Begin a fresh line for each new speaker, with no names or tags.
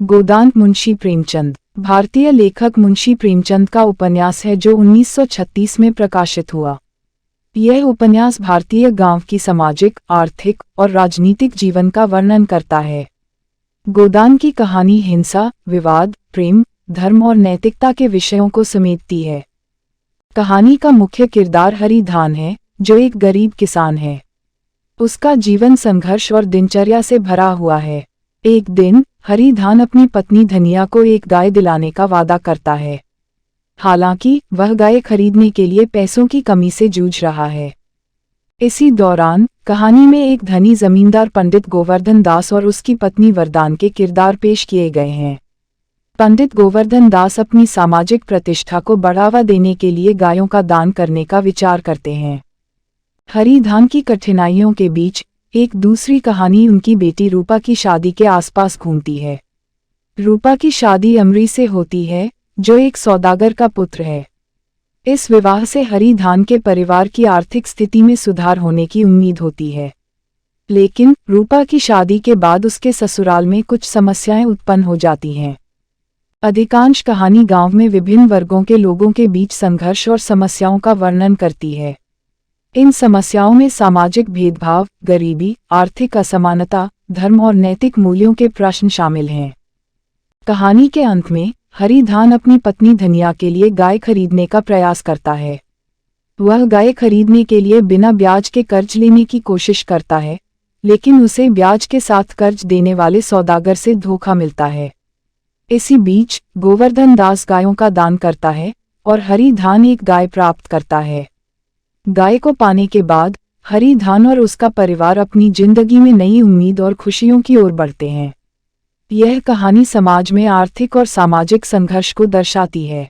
गोदान मुंशी प्रेमचंद। भारतीय लेखक मुंशी प्रेमचंद का उपन्यास है जो 1936 में प्रकाशित हुआ। यह उपन्यास भारतीय गांव की सामाजिक, आर्थिक और राजनीतिक जीवन का वर्णन करता है। गोदान की कहानी हिंसा, विवाद, प्रेम, धर्म और नैतिकता के विषयों को समेटती है। कहानी का मुख्य किरदार हरी धान है, जो एक गरीब किसान है। उसका जीवन संघर्ष और दिनचर्या से भरा हुआ है। एक दिन हरी धान अपनी पत्नी धनिया को एक गाय दिलाने का वादा करता है। हालांकि वह गाय खरीदने के लिए पैसों की कमी से जूझ रहा है। इसी दौरान कहानी में एक धनी जमींदार पंडित गोवर्धन दास और उसकी पत्नी वरदान के किरदार पेश किए गए हैं। पंडित गोवर्धन दास अपनी सामाजिक प्रतिष्ठा को बढ़ावा देने के लिए गायों का दान करने का विचार करते हैं। हरी धान की कठिनाइयों के बीच एक दूसरी कहानी उनकी बेटी रूपा की शादी के आसपास घूमती है। रूपा की शादी अमरी से होती है, जो एक सौदागर का पुत्र है। इस विवाह से हरी धान के परिवार की आर्थिक स्थिति में सुधार होने की उम्मीद होती है। लेकिन रूपा की शादी के बाद उसके ससुराल में कुछ समस्याएं उत्पन्न हो जाती हैं। अधिकांश कहानी गांव में विभिन्न वर्गों के लोगों के बीच संघर्ष और समस्याओं का वर्णन करती है। इन समस्याओं में सामाजिक भेदभाव, गरीबी, आर्थिक असमानता, धर्म और नैतिक मूल्यों के प्रश्न शामिल हैं। कहानी के अंत में हरी धान अपनी पत्नी धनिया के लिए गाय खरीदने का प्रयास करता है। वह गाय खरीदने के लिए बिना ब्याज के कर्ज लेने की कोशिश करता है, लेकिन उसे ब्याज के साथ कर्ज देने वाले सौदागर से धोखा मिलता है। इसी बीच गोवर्धन दास गायों का दान करता है और हरी धान एक गाय प्राप्त करता है। गाय को पाने के बाद हरी धान और उसका परिवार अपनी जिंदगी में नई उम्मीद और खुशियों की ओर बढ़ते हैं। यह कहानी समाज में आर्थिक और सामाजिक संघर्ष को दर्शाती है।